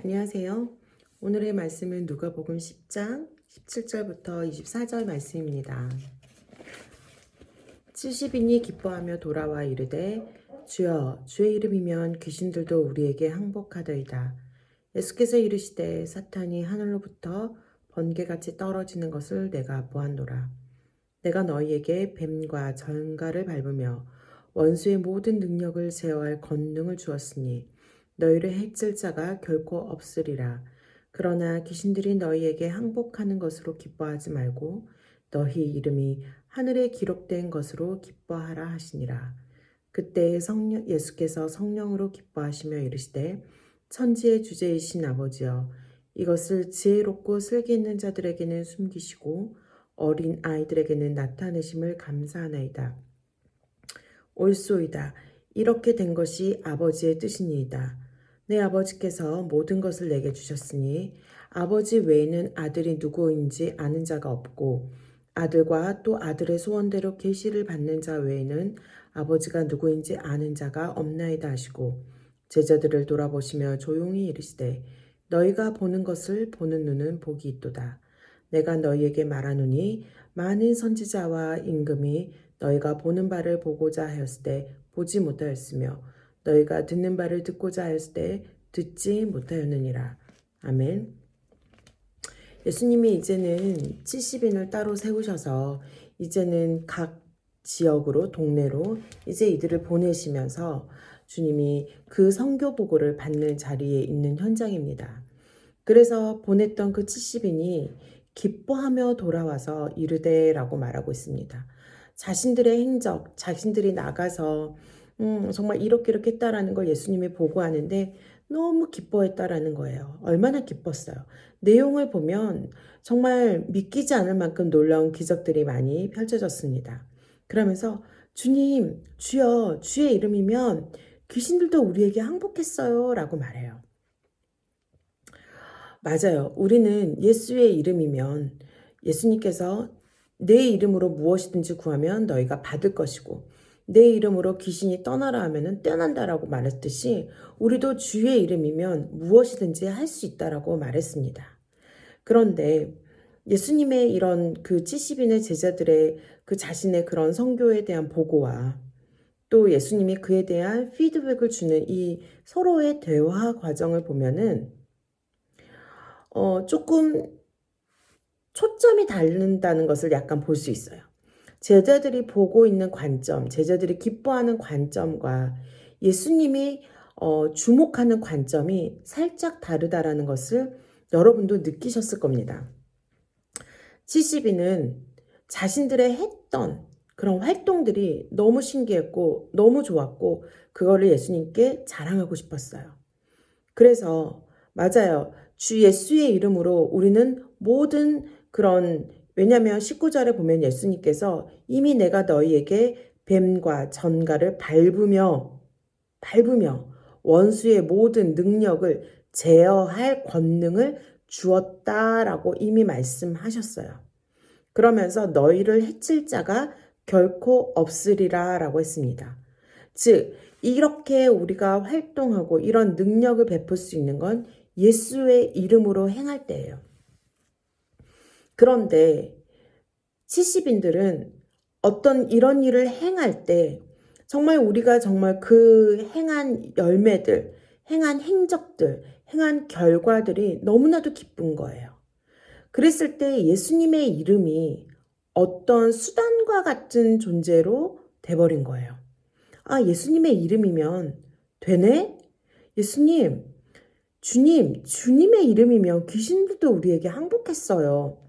안녕하세요. 오늘의 말씀은 누가복음 10장 17절부터 24절 말씀입니다. 70인이 기뻐하며 돌아와 이르되 주여 주의 이름이면 귀신들도 우리에게 항복하더이다. 예수께서 이르시되 사탄이 하늘로부터 번개같이 떨어지는 것을 내가 보았노라. 내가 너희에게 뱀과 전갈을 밟으며 원수의 모든 능력을 제어할 권능을 주었으니 너희를 해칠 자가 결코 없으리라. 그러나 귀신들이 너희에게 항복하는 것으로 기뻐하지 말고 너희 이름이 하늘에 기록된 것으로 기뻐하라 하시니라. 그때 예수께서 성령으로 기뻐하시며 이르시되 천지의 주제이신 아버지여 이것을 지혜롭고 슬기 있는 자들에게는 숨기시고 어린 아이들에게는 나타내심을 감사하나이다. 옳소이다. 이렇게 된 것이 아버지의 뜻이니이다. 내 아버지께서 모든 것을 내게 주셨으니 아버지 외에는 아들이 누구인지 아는 자가 없고 아들과 또 아들의 소원대로 계시를 받는 자 외에는 아버지가 누구인지 아는 자가 없나이다 하시고 제자들을 돌아보시며 조용히 이르시되 너희가 보는 것을 보는 눈은 복이 있도다. 내가 너희에게 말하노니 많은 선지자와 임금이 너희가 보는 바를 보고자 하였을 때 보지 못하였으며 너희가 듣는 바를 듣고자 하였을 때 듣지 못하였느니라. 아멘. 예수님이 이제는 70인을 따로 세우셔서 이제는 각 지역으로 동네로 이제 이들을 보내시면서 주님이 그 선교 보고를 받는 자리에 있는 현장입니다. 그래서 보냈던 그 70인이 기뻐하며 돌아와서 이르되라고 말하고 있습니다. 자신들의 행적, 자신들이 나가서 정말 이렇게 했다라는 걸 예수님이 보고하는데 너무 기뻐했다라는 거예요. 얼마나 기뻤어요. 내용을 보면 정말 믿기지 않을 만큼 놀라운 기적들이 많이 펼쳐졌습니다. 그러면서 주님, 주여, 주의 이름이면 귀신들도 우리에게 항복했어요 라고 말해요. 맞아요. 우리는 예수의 이름이면 예수님께서 내 이름으로 무엇이든지 구하면 너희가 받을 것이고 내 이름으로 귀신이 떠나라 하면은 떠난다라고 말했듯이 우리도 주의 이름이면 무엇이든지 할 수 있다라고 말했습니다. 그런데 예수님의 이런 그 70인의 제자들의 그 자신의 그런 선교에 대한 보고와 또 예수님이 그에 대한 피드백을 주는 이 서로의 대화 과정을 보면은 조금 초점이 다른다는 것을 약간 볼 수 있어요. 제자들이 보고 있는 관점, 제자들이 기뻐하는 관점과 예수님이 주목하는 관점이 살짝 다르다라는 것을 여러분도 느끼셨을 겁니다. 70인은 자신들의 했던 그런 활동들이 너무 신기했고 너무 좋았고 그거를 예수님께 자랑하고 싶었어요. 그래서 맞아요. 주 예수의 이름으로 우리는 모든 그런 왜냐하면 19절에 보면 예수님께서 이미 내가 너희에게 뱀과 전갈을 밟으며 원수의 모든 능력을 제어할 권능을 주었다라고 이미 말씀하셨어요. 그러면서 너희를 해칠 자가 결코 없으리라 라고 했습니다. 즉 이렇게 우리가 활동하고 이런 능력을 베풀 수 있는 건 예수의 이름으로 행할 때예요. 그런데 70인들은 어떤 이런 일을 행할 때 정말 우리가 정말 그 행한 열매들, 행한 행적들, 행한 결과들이 너무나도 기쁜 거예요. 그랬을 때 예수님의 이름이 어떤 수단과 같은 존재로 돼버린 거예요. 아, 예수님의 이름이면 되네? 예수님, 주님의 이름이면 귀신들도 우리에게 항복했어요.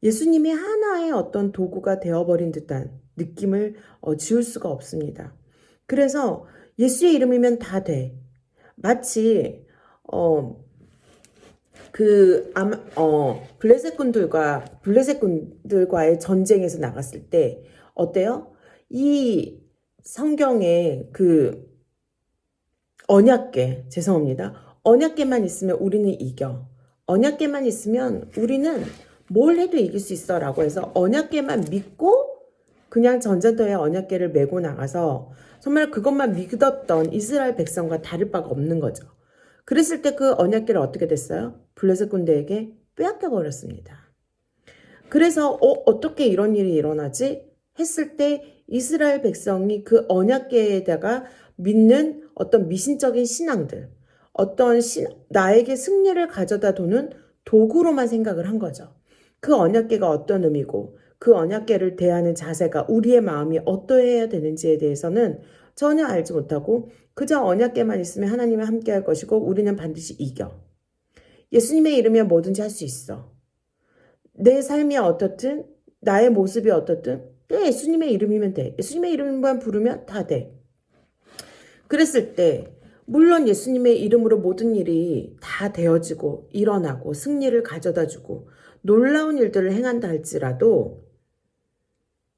예수님이 하나의 어떤 도구가 되어버린 듯한 느낌을 지울 수가 없습니다. 그래서 예수의 이름이면 다 돼. 마치 블레셋군들과의 전쟁에서 나갔을 때 어때요? 이 성경에 그 언약궤, 죄송합니다. 언약궤만 있으면 우리는 이겨. 언약궤만 있으면 우리는 뭘 해도 이길 수 있어 라고 해서 언약궤만 믿고 그냥 전쟁터에 언약궤를 메고 나가서 정말 그것만 믿었던 이스라엘 백성과 다를 바가 없는 거죠. 그랬을 때 그 언약궤를 어떻게 됐어요? 블레셋 군대에게 빼앗겨 버렸습니다. 그래서 어떻게 이런 일이 일어나지? 했을 때 이스라엘 백성이 그 언약궤에다가 믿는 어떤 미신적인 신앙들, 나에게 승리를 가져다 두는 도구로만 생각을 한 거죠. 그 언약궤가 어떤 의미고 그 언약궤를 대하는 자세가 우리의 마음이 어떠해야 되는지에 대해서는 전혀 알지 못하고 그저 언약궤만 있으면 하나님이 함께 할 것이고 우리는 반드시 이겨. 예수님의 이름이면 뭐든지 할 수 있어. 내 삶이 어떻든 나의 모습이 어떻든 예수님의 이름이면 돼. 예수님의 이름만 부르면 다 돼. 그랬을 때 물론 예수님의 이름으로 모든 일이 다 되어지고 일어나고 승리를 가져다주고 놀라운 일들을 행한다 할지라도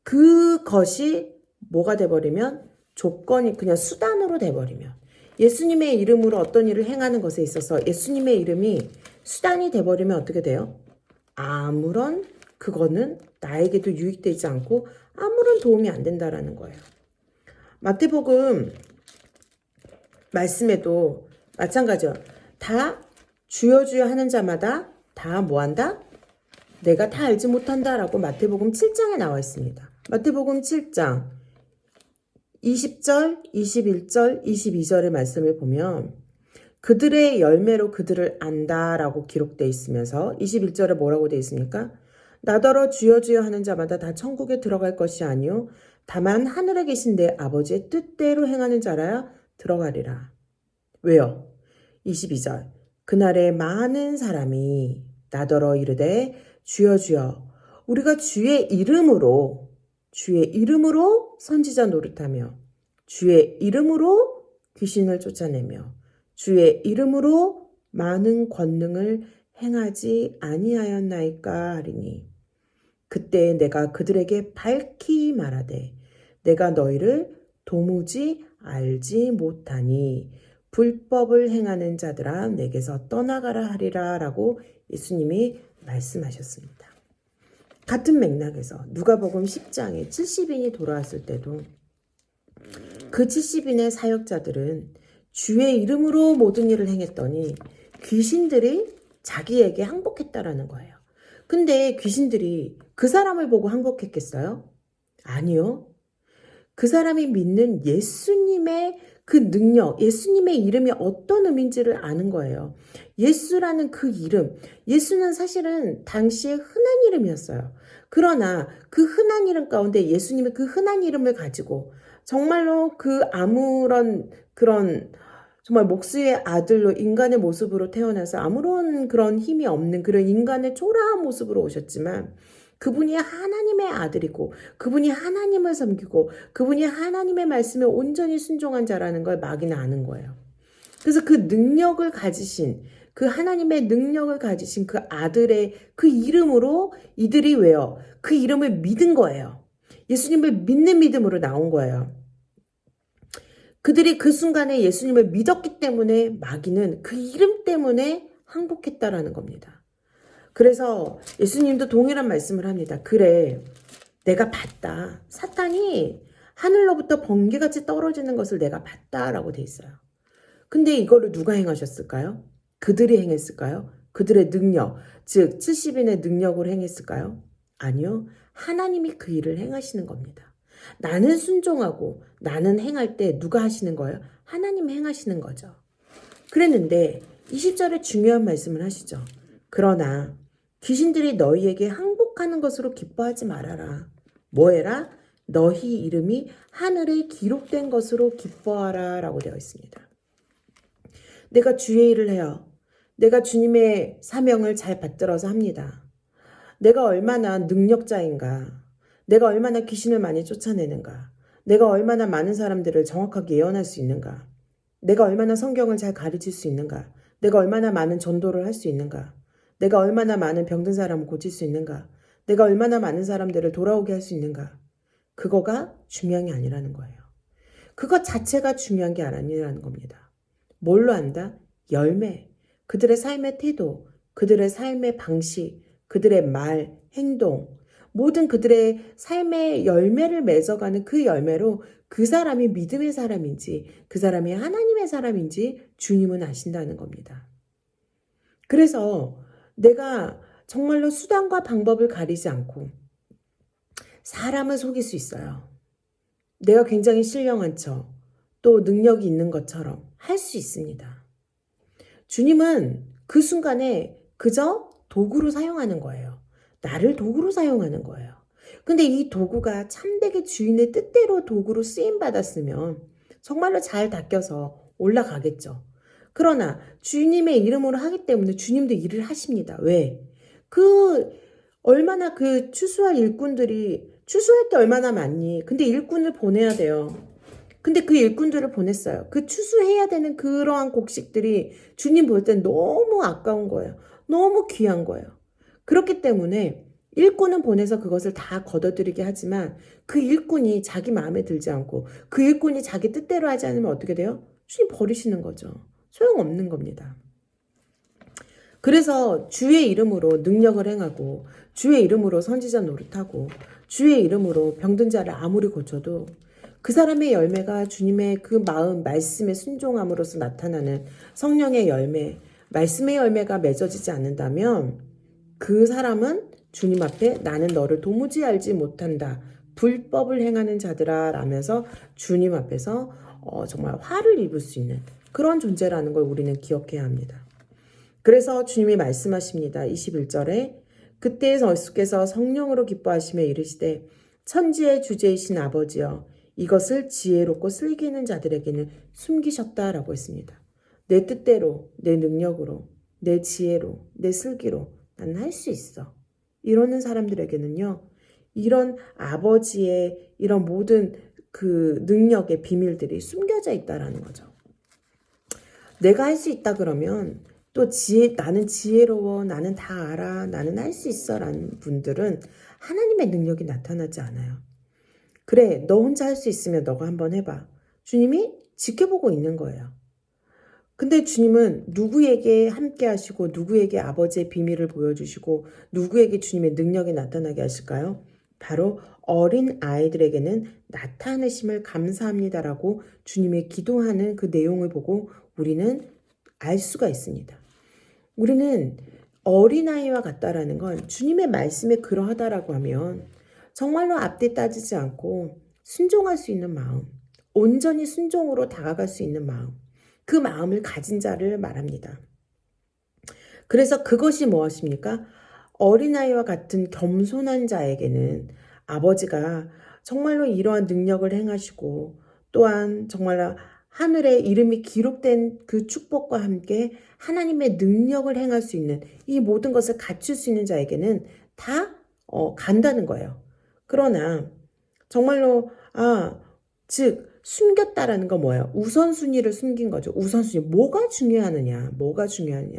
그것이 뭐가 돼버리면 조건이 그냥 수단으로 돼버리면 예수님의 이름으로 어떤 일을 행하는 것에 있어서 예수님의 이름이 수단이 돼버리면 어떻게 돼요? 아무런 그거는 나에게도 유익되지 않고 아무런 도움이 안 된다라는 거예요. 마태복음 말씀에도 마찬가지요. 다 주여 주여 하는 자마다 다 뭐한다? 내가 다 알지 못한다라고 마태복음 7장에 나와 있습니다. 마태복음 7장 20절, 21절, 22절의 말씀을 보면 그들의 열매로 그들을 안다라고 기록되어 있으면서 21절에 뭐라고 되어 있습니까? 나더러 주여 주여 하는 자마다 다 천국에 들어갈 것이 아니요 다만 하늘에 계신 내 아버지의 뜻대로 행하는 자라야 들어가리라. 왜요? 22절 그날에 많은 사람이 나더러 이르되 주여 주여 우리가 주의 이름으로 선지자 노릇하며 주의 이름으로 귀신을 쫓아내며 주의 이름으로 많은 권능을 행하지 아니하였나이까 하리니 그때 내가 그들에게 밝히 말하되 내가 너희를 도무지 알지 못하니 불법을 행하는 자들아 내게서 떠나가라 하리라 라고 예수님이 말씀하셨습니다. 같은 맥락에서 누가복음 10장에 70인이 돌아왔을 때도 그 70인의 사역자들은 주의 이름으로 모든 일을 행했더니 귀신들이 자기에게 항복했다라는 거예요. 근데 귀신들이 그 사람을 보고 항복했겠어요? 아니요. 그 사람이 믿는 예수님의 그 능력, 예수님의 이름이 어떤 의미인지를 아는 거예요. 예수라는 그 이름, 예수는 사실은 당시에 흔한 이름이었어요. 그러나 그 흔한 이름 가운데 예수님의 그 흔한 이름을 가지고 정말로 그 아무런 그런 정말 목수의 아들로 인간의 모습으로 태어나서 아무런 그런 힘이 없는 그런 인간의 초라한 모습으로 오셨지만 그분이 하나님의 아들이고 그분이 하나님을 섬기고 그분이 하나님의 말씀에 온전히 순종한 자라는 걸 마귀는 아는 거예요. 그래서 그 능력을 가지신 그 하나님의 능력을 가지신 그 아들의 그 이름으로 이들이 왜요? 그 이름을 믿은 거예요. 예수님을 믿는 믿음으로 나온 거예요. 그들이 그 순간에 예수님을 믿었기 때문에 마귀는 그 이름 때문에 항복했다라는 겁니다. 그래서 예수님도 동일한 말씀을 합니다. 그래, 내가 봤다. 사탄이 하늘로부터 번개같이 떨어지는 것을 내가 봤다라고 돼 있어요. 근데 이거를 누가 행하셨을까요? 그들이 행했을까요? 그들의 능력, 즉 70인의 능력으로 행했을까요? 아니요. 하나님이 그 일을 행하시는 겁니다. 나는 순종하고 나는 행할 때 누가 하시는 거예요? 하나님이 행하시는 거죠. 그랬는데 20절에 중요한 말씀을 하시죠. 그러나 귀신들이 너희에게 항복하는 것으로 기뻐하지 말아라. 뭐해라? 너희 이름이 하늘에 기록된 것으로 기뻐하라 라고 되어 있습니다. 내가 주의 일을 해요. 내가 주님의 사명을 잘 받들어서 합니다. 내가 얼마나 능력자인가. 내가 얼마나 귀신을 많이 쫓아내는가. 내가 얼마나 많은 사람들을 정확하게 예언할 수 있는가. 내가 얼마나 성경을 잘 가르칠 수 있는가. 내가 얼마나 많은 전도를 할 수 있는가. 내가 얼마나 많은 병든 사람을 고칠 수 있는가. 내가 얼마나 많은 사람들을 돌아오게 할 수 있는가. 그거가 중요한 게 아니라는 거예요. 그것 자체가 중요한 게 아니라는 겁니다. 뭘로 안다? 열매. 그들의 삶의 태도, 그들의 삶의 방식, 그들의 말, 행동, 모든 그들의 삶의 열매를 맺어가는 그 열매로 그 사람이 믿음의 사람인지 그 사람이 하나님의 사람인지 주님은 아신다는 겁니다. 그래서 내가 정말로 수단과 방법을 가리지 않고 사람을 속일 수 있어요. 내가 굉장히 신령한 척, 또 능력이 있는 것처럼 할 수 있습니다. 주님은 그 순간에 그저 도구로 사용하는 거예요. 나를 도구로 사용하는 거예요. 근데 이 도구가 참되게 주인의 뜻대로 도구로 쓰임받았으면 정말로 잘 닦여서 올라가겠죠. 그러나 주님의 이름으로 하기 때문에 주님도 일을 하십니다. 왜? 얼마나 그 추수할 일꾼들이 추수할 게 얼마나 많니? 근데 일꾼을 보내야 돼요. 근데 그 일꾼들을 보냈어요. 그 추수해야 되는 그러한 곡식들이 주님 볼 땐 너무 아까운 거예요. 너무 귀한 거예요. 그렇기 때문에 일꾼은 보내서 그것을 다 거둬들이게 하지만 그 일꾼이 자기 마음에 들지 않고 그 일꾼이 자기 뜻대로 하지 않으면 어떻게 돼요? 주님 버리시는 거죠. 소용없는 겁니다. 그래서 주의 이름으로 능력을 행하고 주의 이름으로 선지자 노릇하고 주의 이름으로 병든 자를 아무리 고쳐도 그 사람의 열매가 주님의 그 마음, 말씀에 순종함으로써 나타나는 성령의 열매, 말씀의 열매가 맺어지지 않는다면 그 사람은 주님 앞에 나는 너를 도무지 알지 못한다. 불법을 행하는 자들아 라면서 주님 앞에서 정말 화를 입을 수 있는 그런 존재라는 걸 우리는 기억해야 합니다. 그래서 주님이 말씀하십니다. 21절에 그때 예수께서 성령으로 기뻐하시며 이르시되 천지의 주제이신 아버지여 이것을 지혜롭고 슬기는 자들에게는 숨기셨다라고 했습니다. 내 뜻대로, 내 능력으로, 내 지혜로, 내 슬기로 나는 할 수 있어. 이러는 사람들에게는요. 이런 아버지의 이런 모든 그 능력의 비밀들이 숨겨져 있다라는 거죠. 내가 할 수 있다 그러면 또 나는 지혜로워, 나는 다 알아, 나는 할 수 있어 라는 분들은 하나님의 능력이 나타나지 않아요. 그래, 너 혼자 할 수 있으면 너가 한번 해봐. 주님이 지켜보고 있는 거예요. 근데 주님은 누구에게 함께 하시고 누구에게 아버지의 비밀을 보여주시고 누구에게 주님의 능력이 나타나게 하실까요? 바로 어린 아이들에게는 나타내심을 감사합니다라고 주님의 기도하는 그 내용을 보고 우리는 알 수가 있습니다. 우리는 어린아이와 같다라는 건 주님의 말씀에 그러하다라고 하면 정말로 앞뒤 따지지 않고 순종할 수 있는 마음, 온전히 순종으로 다가갈 수 있는 마음, 그 마음을 가진 자를 말합니다. 그래서 그것이 무엇입니까? 어린아이와 같은 겸손한 자에게는 아버지가 정말로 이러한 능력을 행하시고 또한 정말로 하늘에 이름이 기록된 그 축복과 함께 하나님의 능력을 행할 수 있는 이 모든 것을 갖출 수 있는 자에게는 다 간다는 거예요. 그러나 정말로 즉 숨겼다라는 건 뭐예요? 우선순위를 숨긴 거죠. 우선순위. 뭐가 중요하느냐? 뭐가 중요하느냐?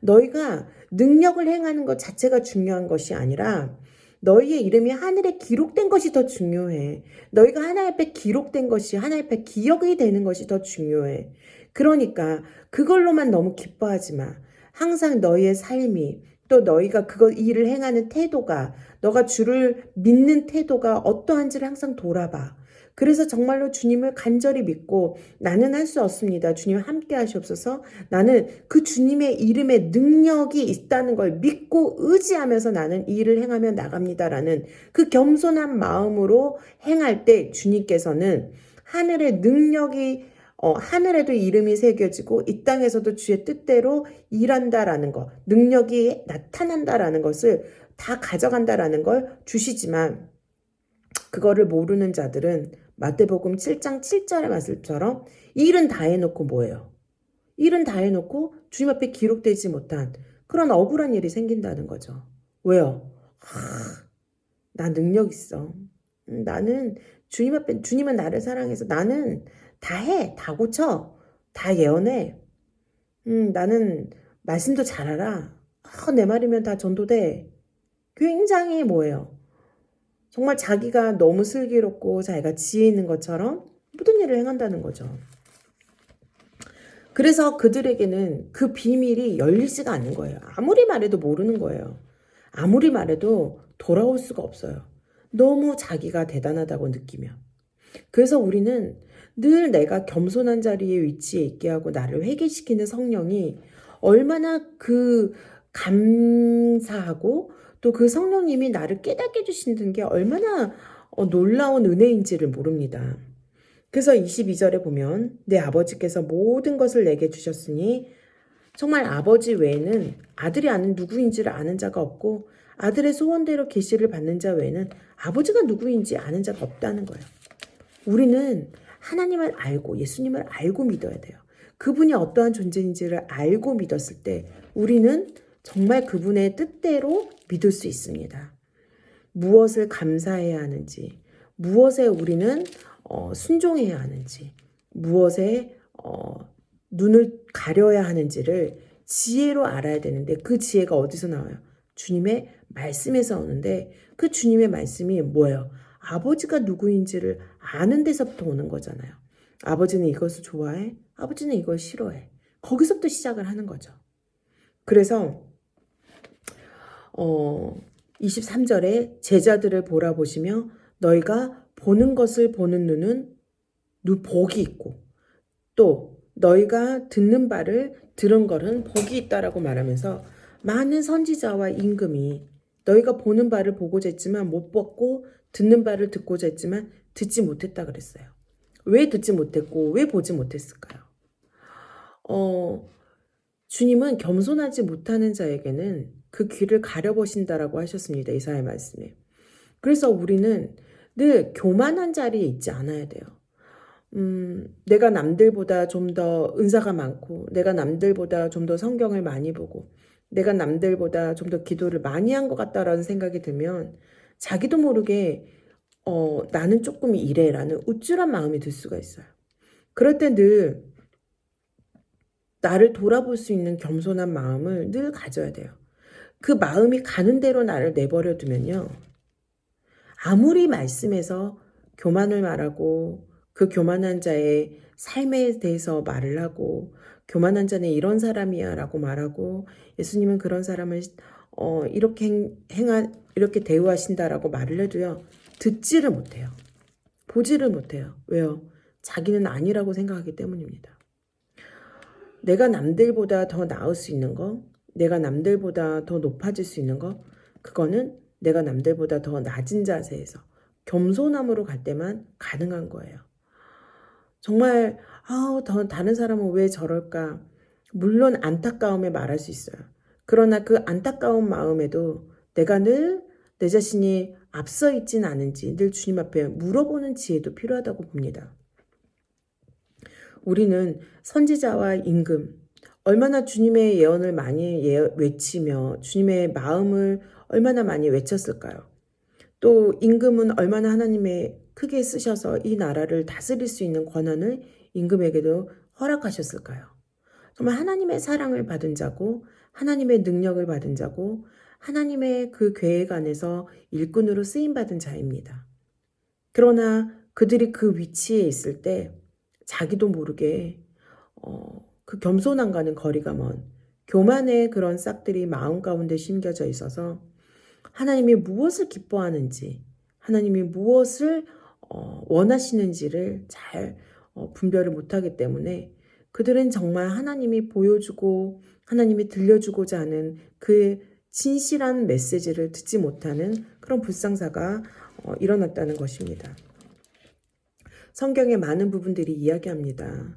너희가 능력을 행하는 것 자체가 중요한 것이 아니라 너희의 이름이 하늘에 기록된 것이 더 중요해. 너희가 하나님 앞에 기록된 것이 하나님 앞에 기억이 되는 것이 더 중요해. 그러니까 그걸로만 너무 기뻐하지 마. 항상 너희의 삶이 또 너희가 일을 행하는 태도가 너가 주를 믿는 태도가 어떠한지를 항상 돌아봐. 그래서 정말로 주님을 간절히 믿고 나는 할 수 없습니다. 주님 함께 하시옵소서. 나는 그 주님의 이름에 능력이 있다는 걸 믿고 의지하면서 나는 이 일을 행하며 나갑니다라는 그 겸손한 마음으로 행할 때 주님께서는 하늘의 능력이 하늘에도 이름이 새겨지고 이 땅에서도 주의 뜻대로 일한다라는 것, 능력이 나타난다라는 것을 다 가져간다라는 걸 주시지만 그거를 모르는 자들은 마태복음 7장 7절의 말씀처럼 일은 다 해놓고 뭐예요? 일은 다 해놓고 주님 앞에 기록되지 못한 그런 억울한 일이 생긴다는 거죠. 왜요? 나 능력 있어. 나는 주님 앞에 주님은 나를 사랑해서 나는 다 해, 다 고쳐, 다 예언해. 나는 말씀도 잘 알아. 내 말이면 다 전도돼. 굉장히 뭐예요? 정말 자기가 너무 슬기롭고 자기가 지혜 있는 것처럼 모든 일을 행한다는 거죠. 그래서 그들에게는 그 비밀이 열리지가 않는 거예요. 아무리 말해도 모르는 거예요. 아무리 말해도 돌아올 수가 없어요. 너무 자기가 대단하다고 느끼면. 그래서 우리는 늘 내가 겸손한 자리에 위치해 있게 하고 나를 회개시키는 성령이 얼마나 그 감사하고 또 그 성령님이 나를 깨닫게 해주시는 게 얼마나 놀라운 은혜인지를 모릅니다. 그래서 22절에 보면 내 아버지께서 모든 것을 내게 주셨으니 정말 아버지 외에는 아들이 아는 누구인지를 아는 자가 없고 아들의 소원대로 계시를 받는 자 외에는 아버지가 누구인지 아는 자가 없다는 거예요. 우리는 하나님을 알고 예수님을 알고 믿어야 돼요. 그분이 어떠한 존재인지를 알고 믿었을 때 우리는 정말 그분의 뜻대로 믿을 수 있습니다. 무엇을 감사해야 하는지, 무엇에 우리는 순종해야 하는지, 무엇에 눈을 가려야 하는지를 지혜로 알아야 되는데 그 지혜가 어디서 나와요? 주님의 말씀에서 오는데 그 주님의 말씀이 뭐예요? 아버지가 누구인지를 아는 데서부터 오는 거잖아요. 아버지는 이것을 좋아해? 아버지는 이걸 싫어해. 거기서부터 시작을 하는 거죠. 그래서 23절에 제자들을 보라보시며 너희가 보는 것을 보는 눈은 복이 있고 또 너희가 듣는 바를 들은 것은 복이 있다라고 말하면서 많은 선지자와 임금이 너희가 보는 바를 보고자 했지만 못 봤고 듣는 바를 듣고자 했지만 듣지 못했다 그랬어요. 왜 듣지 못했고 왜 보지 못했을까요? 주님은 겸손하지 못하는 자에게는 그 귀를 가려보신다라고 하셨습니다. 이사야 말씀에. 그래서 우리는 늘 교만한 자리에 있지 않아야 돼요. 내가 남들보다 좀 더 은사가 많고 내가 남들보다 좀 더 성경을 많이 보고 내가 남들보다 좀 더 기도를 많이 한 것 같다라는 생각이 들면 자기도 모르게 나는 조금 이래라는 우쭐한 마음이 들 수가 있어요. 그럴 때 늘 나를 돌아볼 수 있는 겸손한 마음을 늘 가져야 돼요. 그 마음이 가는 대로 나를 내버려 두면요. 아무리 말씀에서 교만을 말하고 그 교만한 자의 삶에 대해서 말을 하고 교만한 자는 이런 사람이야 라고 말하고 예수님은 그런 사람을 이렇게 대우하신다라고 말을 해도요. 듣지를 못해요. 보지를 못해요. 왜요? 자기는 아니라고 생각하기 때문입니다. 내가 남들보다 더 나을 수 있는 거, 내가 남들보다 더 높아질 수 있는 거, 그거는 내가 남들보다 더 낮은 자세에서 겸손함으로 갈 때만 가능한 거예요. 정말 더 다른 사람은 왜 저럴까? 물론 안타까움에 말할 수 있어요. 그러나 그 안타까운 마음에도 내가 늘 내 자신이 앞서 있진 않은지 늘 주님 앞에 물어보는 지혜도 필요하다고 봅니다. 우리는 선지자와 임금, 얼마나 주님의 예언을 많이 외치며 주님의 마음을 얼마나 많이 외쳤을까요? 또 임금은 얼마나 하나님의 크게 쓰셔서 이 나라를 다스릴 수 있는 권한을 임금에게도 허락하셨을까요? 정말 하나님의 사랑을 받은 자고 하나님의 능력을 받은 자고 하나님의 그 계획 안에서 일꾼으로 쓰임받은 자입니다. 그러나 그들이 그 위치에 있을 때 자기도 모르게 그 겸손함과는 거리가 먼 교만의 그런 싹들이 마음 가운데 심겨져 있어서 하나님이 무엇을 기뻐하는지 하나님이 무엇을 원하시는지를 잘 분별을 못하기 때문에 그들은 정말 하나님이 보여주고 하나님이 들려주고자 하는 그 진실한 메시지를 듣지 못하는 그런 불상사가 일어났다는 것입니다. 성경의 많은 부분들이 이야기합니다.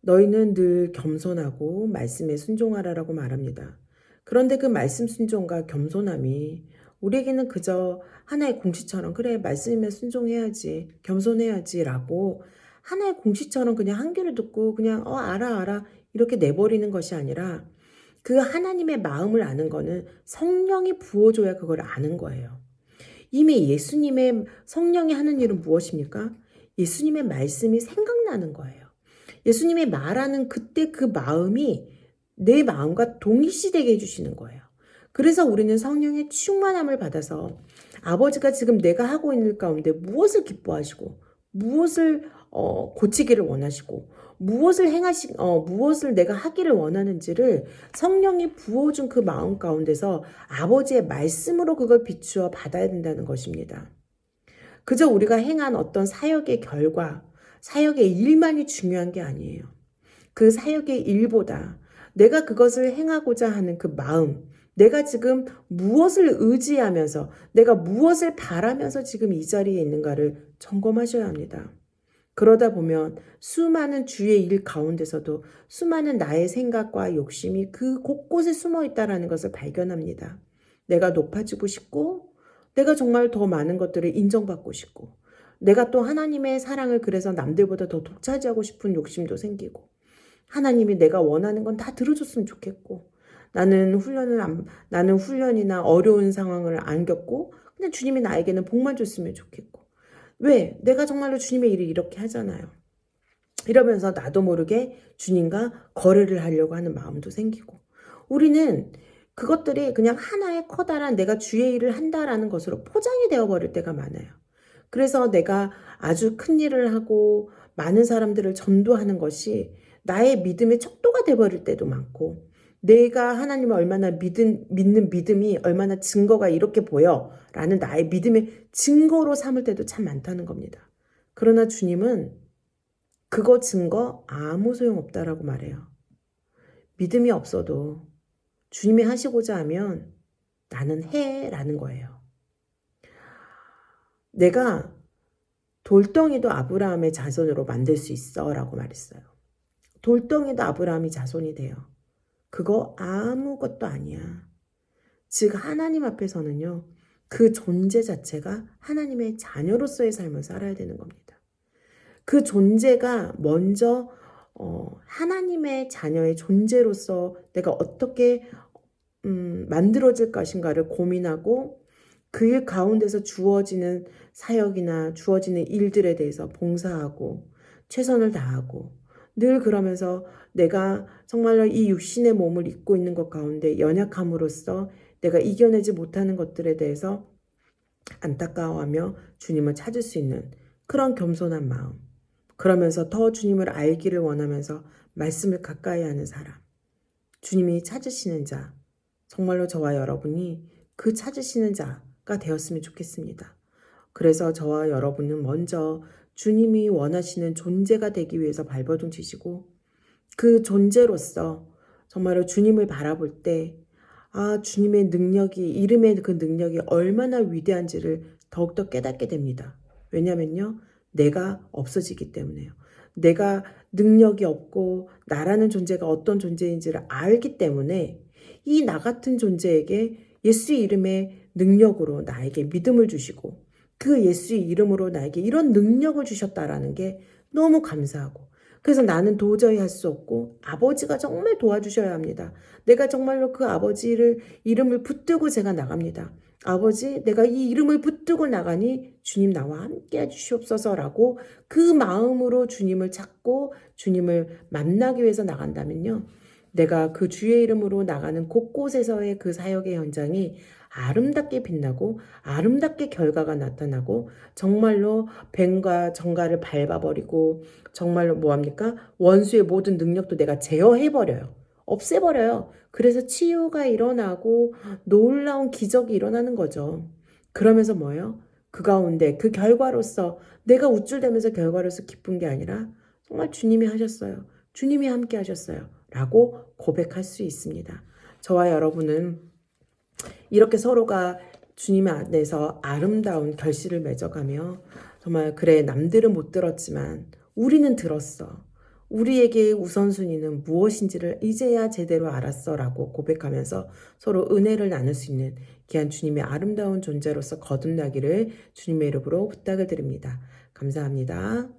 너희는 늘 겸손하고 말씀에 순종하라라고 말합니다. 그런데 그 말씀 순종과 겸손함이 우리에게는 그저 하나의 공식처럼 그래 말씀에 순종해야지 겸손해야지 라고 하나의 공식처럼 그냥 한 귀를 듣고 그냥 알아 이렇게 내버리는 것이 아니라 그 하나님의 마음을 아는 거는 성령이 부어줘야 그걸 아는 거예요. 이미 예수님의 성령이 하는 일은 무엇입니까? 예수님의 말씀이 생각나는 거예요. 예수님이 말하는 그때 그 마음이 내 마음과 동일시되게 해주시는 거예요. 그래서 우리는 성령의 충만함을 받아서 아버지가 지금 내가 하고 있는 가운데 무엇을 기뻐하시고 무엇을 고치기를 원하시고 무엇을 내가 하기를 원하는지를 성령이 부어준 그 마음 가운데서 아버지의 말씀으로 그걸 비추어 받아야 된다는 것입니다. 그저 우리가 행한 어떤 사역의 결과, 사역의 일만이 중요한 게 아니에요. 그 사역의 일보다 내가 그것을 행하고자 하는 그 마음, 내가 지금 무엇을 의지하면서, 내가 무엇을 바라면서 지금 이 자리에 있는가를 점검하셔야 합니다. 그러다 보면 수많은 주의 일 가운데서도 수많은 나의 생각과 욕심이 그 곳곳에 숨어 있다는 것을 발견합니다. 내가 높아지고 싶고, 내가 정말 더 많은 것들을 인정받고 싶고, 내가 또 하나님의 사랑을 그래서 남들보다 더 독차지하고 싶은 욕심도 생기고, 하나님이 내가 원하는 건 다 들어줬으면 좋겠고, 나는 훈련이나 어려운 상황을 안 겪고, 그냥 주님이 나에게는 복만 줬으면 좋겠고, 왜? 내가 정말로 주님의 일을 이렇게 하잖아요. 이러면서 나도 모르게 주님과 거래를 하려고 하는 마음도 생기고, 우리는 그것들이 그냥 하나의 커다란 내가 주의 일을 한다라는 것으로 포장이 되어버릴 때가 많아요. 그래서 내가 아주 큰 일을 하고 많은 사람들을 전도하는 것이 나의 믿음의 척도가 되어버릴 때도 많고, 내가 하나님을 얼마나 믿는 믿음이 얼마나 증거가 이렇게 보여 라는 나의 믿음의 증거로 삼을 때도 참 많다는 겁니다. 그러나 주님은 그거 증거 아무 소용없다라고 말해요. 믿음이 없어도 주님이 하시고자 하면 나는 해라는 거예요. 내가 돌덩이도 아브라함의 자손으로 만들 수 있어 라고 말했어요. 돌덩이도 아브라함이 자손이 돼요. 그거 아무것도 아니야. 즉 하나님 앞에서는요, 그 존재 자체가 하나님의 자녀로서의 삶을 살아야 되는 겁니다. 그 존재가 먼저 하나님의 자녀의 존재로서 내가 어떻게 만들어질 것인가를 고민하고 그 가운데서 주어지는 사역이나 주어지는 일들에 대해서 봉사하고 최선을 다하고, 늘 그러면서 내가 정말로 이 육신의 몸을 입고 있는 것 가운데 연약함으로써 내가 이겨내지 못하는 것들에 대해서 안타까워하며 주님을 찾을 수 있는 그런 겸손한 마음, 그러면서 더 주님을 알기를 원하면서 말씀을 가까이 하는 사람, 주님이 찾으시는 자, 정말로 저와 여러분이 그 찾으시는 자가 되었으면 좋겠습니다. 그래서 저와 여러분은 먼저 주님이 원하시는 존재가 되기 위해서 발버둥 치시고, 그 존재로서 정말로 주님을 바라볼 때 주님의 능력이, 이름의 그 능력이 얼마나 위대한지를 더욱더 깨닫게 됩니다. 왜냐면요, 내가 없어지기 때문에요. 내가 능력이 없고 나라는 존재가 어떤 존재인지를 알기 때문에 이 나 같은 존재에게 예수의 이름의 능력으로 나에게 믿음을 주시고, 그 예수의 이름으로 나에게 이런 능력을 주셨다라는 게 너무 감사하고, 그래서 나는 도저히 할 수 없고 아버지가 정말 도와주셔야 합니다. 내가 정말로 그 아버지를 이름을 붙들고 제가 나갑니다. 아버지, 내가 이 이름을 붙들고 나가니 주님 나와 함께 해주시옵소서라고 그 마음으로 주님을 찾고 주님을 만나기 위해서 나간다면요, 내가 그 주의 이름으로 나가는 곳곳에서의 그 사역의 현장이 아름답게 빛나고 아름답게 결과가 나타나고, 정말로 뱀과 정갈을 밟아버리고 정말로 뭐합니까? 원수의 모든 능력도 내가 제어해버려요. 없애버려요. 그래서 치유가 일어나고 놀라운 기적이 일어나는 거죠. 그러면서 뭐예요? 그 가운데 그 결과로서 내가 우쭐대면서 결과로서 기쁜 게 아니라 정말 주님이 하셨어요. 주님이 함께 하셨어요. 라고 고백할 수 있습니다. 저와 여러분은 이렇게 서로가 주님 안에서 아름다운 결실을 맺어가며, 정말 그래 남들은 못 들었지만 우리는 들었어, 우리에게 우선순위는 무엇인지를 이제야 제대로 알았어 라고 고백하면서 서로 은혜를 나눌 수 있는 귀한 주님의 아름다운 존재로서 거듭나기를 주님의 이름으로 부탁을 드립니다. 감사합니다.